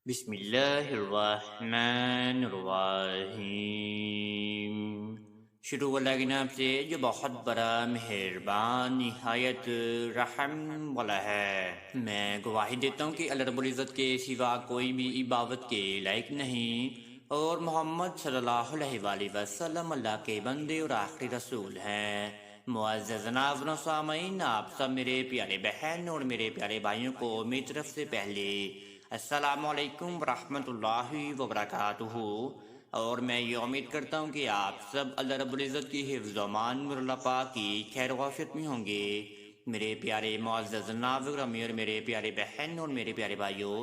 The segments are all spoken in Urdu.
بسم اللہ الرحمن الرحیم۔ شروع اللہ کے نام سے جو بہت بڑا مہربان نہایت رحم والا ہے۔ میں گواہی دیتا ہوں کہ اللہ رب العزت کے سوا کوئی بھی عبادت کے لائق نہیں، اور محمد صلی اللہ علیہ وآلہ وسلم اللہ کے بندے اور آخری رسول ہیں۔ معزز ناظرین و سامعین، آپ سب میرے پیارے بہن اور میرے پیارے بھائیوں کو میری طرف سے پہلے السلام علیکم ورحمۃ اللہ وبرکاتہ، اور میں یہ امید کرتا ہوں کہ آپ سب اللہ رب العزت کی حفظ و امان اور اللہ پاک کی خیر و عافیت میں ہوں گے۔ میرے پیارے معزز ناظرین اور میرے پیارے بہن اور میرے پیارے بھائیوں،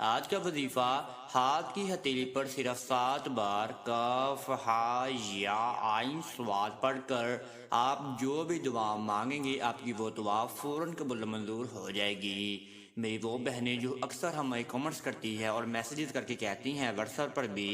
آج کا وظیفہ ہاتھ کی ہتھیلی پر صرف 7 بار کاف ہا یا عین صاد پڑھ کر آپ جو بھی دعا مانگیں گے آپ کی وہ دعا فوراً قبول منظور ہو جائے گی۔ میری وہ بہنیں جو اکثر ہمیں کمنٹس کرتی ہے اور میسیجز کر کے کہتی ہیں واٹس ایپ پر بھی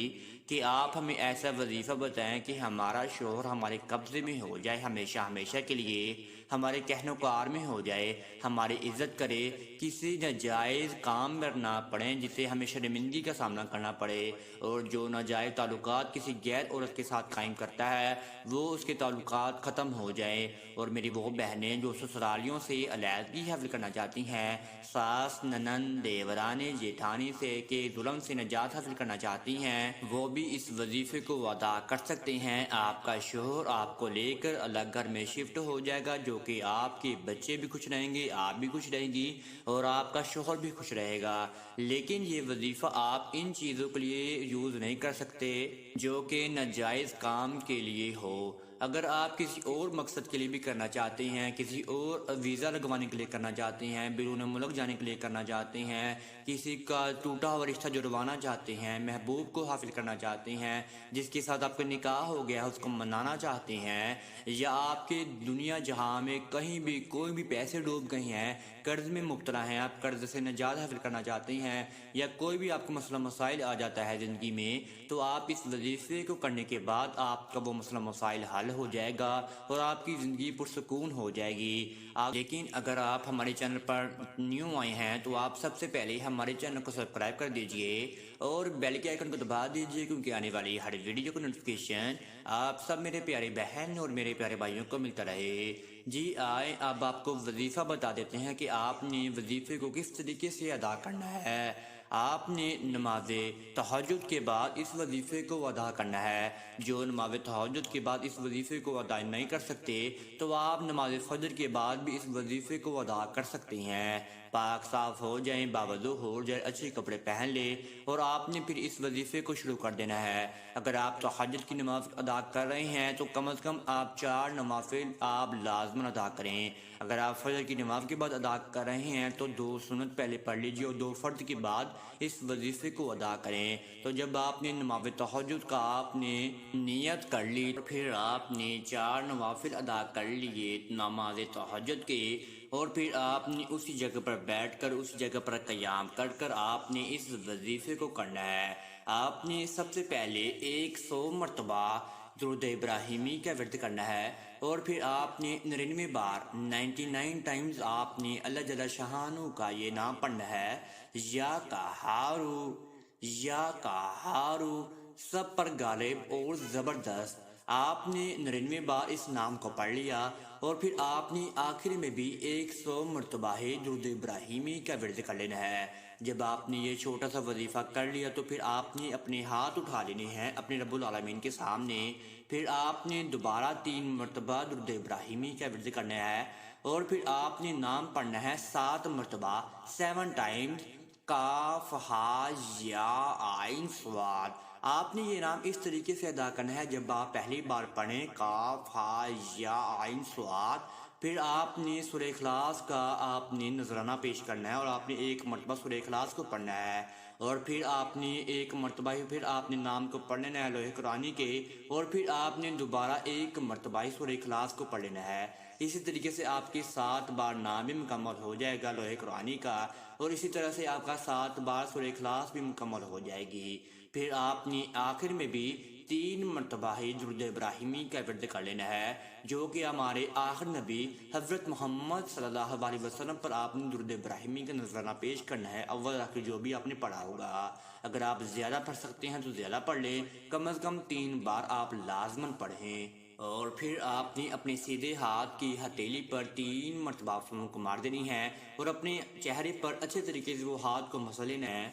کہ آپ ہمیں ایسا وظیفہ بتائیں کہ ہمارا شوہر ہمارے قبضے میں ہو جائے، ہمیشہ ہمیشہ کے لیے ہمارے کہنوں کار میں ہو جائے، ہماری عزت کرے، کسی ناجائز کام میں نہ پڑیں جسے ہمیں شرمندگی کا سامنا کرنا پڑے، اور جو ناجائز تعلقات کسی غیر عورت کے ساتھ قائم کرتا ہے وہ اس کے تعلقات ختم ہو جائیں۔ اور میری وہ بہنیں جو سسرالیوں سے علیحدگی حاصل کرنا چاہتی ہیں، ساس ننند دیورانے جیٹھانی سے کے ظلم سے نجات حاصل کرنا چاہتی ہیں، وہ بھی اس وظیفے کو ادا کر سکتے ہیں۔ آپ کا شوہر آپ کو لے کر الگ گھر میں شفٹ ہو جائے گا، جو کہ آپ کے بچے بھی خوش رہیں گے، آپ بھی خوش رہیں گی، اور آپ کا شوہر بھی خوش رہے گا۔ لیکن یہ وظیفہ آپ ان چیزوں کے لیے یوز نہیں کر سکتے جو کہ ناجائز کام کے لیے ہو۔ اگر آپ کسی اور مقصد کے لیے بھی کرنا چاہتے ہیں، کسی اور ویزا لگوانے کے لیے کرنا چاہتے ہیں، بیرون ملک جانے کے لیے کرنا چاہتے ہیں، کسی کا ٹوٹا ہوا رشتہ جڑوانا چاہتے ہیں، محبوب کو حاصل کرنا چاہتے ہیں، جس کے ساتھ آپ کا نکاح ہو گیا ہے اس کو منانا چاہتے ہیں، یا آپ کے دنیا جہاں میں کہیں بھی کوئی بھی پیسے ڈوب گئے ہیں، قرض میں مبتلا ہیں، آپ قرض سے نجات حاصل کرنا چاہتے ہیں، یا کوئی بھی آپ کو مسئلہ مسائل آ جاتا ہے زندگی میں، تو آپ اس وظیفے کو کرنے کے بعد آپ کا وہ مسئلہ مسائل حل ہو جائے گا اور آپ کی زندگی پرسکون ہو جائے گی۔ لیکن اگر آپ ہمارے چینل پر نیو آئے ہیں تو آپ سب سے پہلے ہمارے چینل کو سبسکرائب کر دیجئے اور بیل کے آئیکن کو دبا دیجئے، کیونکہ آنے والی ہر ویڈیو کو نوٹیفیکیشن آپ سب میرے پیارے بہن اور میرے پیارے بھائیوں کو ملتا رہے۔ جی آئے اب آپ کو وظیفہ بتا دیتے ہیں کہ آپ نے وظیفے کو کس طریقے سے ادا کرنا ہے۔ آپ نے نماز تہجد کے بعد اس وظیفے کو ادا کرنا ہے۔ جو نماز تہجد کے بعد اس وظیفے کو ادا نہیں کر سکتے تو آپ نماز فجر کے بعد بھی اس وظیفے کو ادا کر سکتے ہیں۔ پاک صاف ہو جائیں، باوضو ہو جائیں، اچھے کپڑے پہن لیں، اور آپ نے پھر اس وظیفے کو شروع کر دینا ہے۔ اگر آپ تہجد کی نماز ادا کر رہے ہیں تو کم از کم آپ 4 نوافل آپ لازماً ادا کریں۔ اگر آپ فجر کی نماز کے بعد ادا کر رہے ہیں تو 2 سنت پہلے پڑھ لیجیے اور 2 فرض کے بعد اس وظیفے کو ادا کریں۔ تو جب آپ نے نماز تہجد کا آپ نے نیت کر لی، پھر آپ نے 4 نوافل ادا کر لیے نماز تہجد کے، اور پھر آپ نے اسی جگہ پر بیٹھ کر اس جگہ پر قیام کر آپ نے اس وظیفے کو کرنا ہے۔ آپ نے سب سے پہلے 100 مرتبہ درود ابراہیمی کا ورد کرنا ہے، اور پھر آپ نے 99 بار 99 ٹائمز آپ نے اللہ جل شانہ کا یہ نام پڑھنا ہے، یا قہارو یا قہارو، سب پر غالب اور زبردست۔ آپ نے 99 بار اس نام کو پڑھ لیا، اور پھر آپ نے آخر میں بھی 100 مرتبہ درود ابراہیمی کا ورد کر لینا ہے۔ جب آپ نے یہ چھوٹا سا وظیفہ کر لیا تو پھر آپ نے اپنے ہاتھ اٹھا لینے ہیں اپنے رب العالمین کے سامنے، پھر آپ نے دوبارہ 3 مرتبہ درود ابراہیمی کا ورد کرنا ہے، اور پھر آپ نے نام پڑھنا ہے 7 مرتبہ 7 ٹائمز، کاف ہا یا عین صاد۔ آپ نے یہ نام اس طریقے سے ادا کرنا ہے، جب آپ پہلی بار پڑھیں کاف ہا یا عین صاد، پھر آپ نے سورہ اخلاص کا آپ نے نذرانہ پیش کرنا ہے، اور آپ نے 1 مرتبہ سورہ اخلاص کو پڑھنا ہے، اور پھر آپ نے 1 مرتبہ پھر آپ نے نام کو پڑھ لینا ہے لوح قرآنی کے، اور پھر آپ نے دوبارہ 1 مرتبہ سورہ اخلاص کو پڑھ لینا ہے۔ اسی طریقے سے آپ کی 7 بار نام بھی مکمل ہو جائے گا لوح قرآنی کا، اور اسی طرح سے آپ کا 7 بار سورہ اخلاص بھی مکمل ہو جائے گی۔ پھر آپ نے آخر میں بھی 3 مرتبہ ہی درود ابراہیمی کا ورد کر لینا ہے، جو کہ ہمارے آخر نبی حضرت محمد صلی اللہ علیہ وسلم پر آپ نے درود ابراہیمی کا نذرانہ پیش کرنا ہے، اول آخر جو بھی آپ نے پڑھا ہوگا۔ اگر آپ زیادہ پڑھ سکتے ہیں تو زیادہ پڑھ لیں، کم از کم 3 بار آپ لازماً پڑھیں۔ اور پھر آپ نے اپنے سیدھے ہاتھ کی ہتھیلی پر 3 مرتبہ فنوں کو مار دینی ہے، اور اپنے چہرے پر اچھے طریقے سے وہ ہاتھ کو مسل لینا ہے،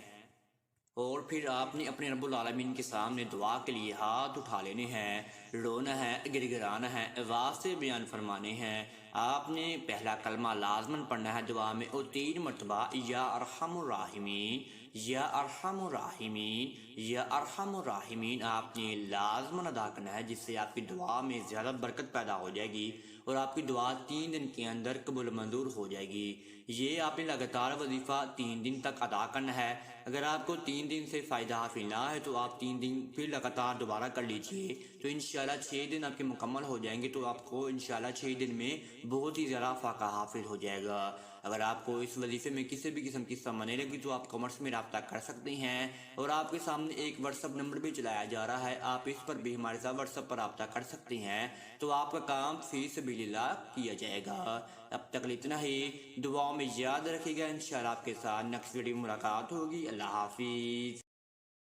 اور پھر آپ نے اپنے رب العالمین کے سامنے دعا کے لیے ہاتھ اٹھا لینے ہیں، رونا ہے، گر گرانا ہے، آواز سے بیان فرمانے ہیں۔ آپ نے پہلا کلمہ لازماً پڑھنا ہے دعا میں، اور 3 مرتبہ یا ارحم الراحمین، یا ارحم الراحمین، یا ارحم الراحمین آپ نے لازماً ادا کرنا ہے، جس سے آپ کی دعا میں زیادہ برکت پیدا ہو جائے گی، اور آپ کی دعا 3 دن کے اندر قبول منظور ہو جائے گی۔ یہ آپ نے لگاتار وظیفہ 3 دن تک ادا کرنا ہے۔ اگر آپ کو 3 دن سے فائدہ حاصل نہ ہے تو آپ 3 دن پھر لگاتار دوبارہ کر لیجئے، تو انشاءاللہ 6 دن آپ کے مکمل ہو جائیں گے، تو آپ کو انشاءاللہ 6 دن میں بہت ہی زیادہ فائدہ حاصل ہو جائے گا۔ اگر آپ کو اس وظیفے میں کسی بھی قسم کی سمجھ نہیں لگی تو آپ کامنٹس میں رابطہ کر سکتے ہیں، اور آپ کے سامنے ایک واٹس ایپ نمبر بھی چلایا جا رہا ہے، آپ اس پر بھی ہمارے ساتھ واٹس ایپ پر رابطہ کر سکتے ہیں، تو آپ کا کام فی سبیل اللہ کیا جائے گا۔ اب تک اتنا ہی، دعاؤں میں یاد رکھیے گا، انشاءاللہ آپ کے ساتھ نیکسٹ ویڈیو ملاقات ہوگی۔ اللہ حافظ۔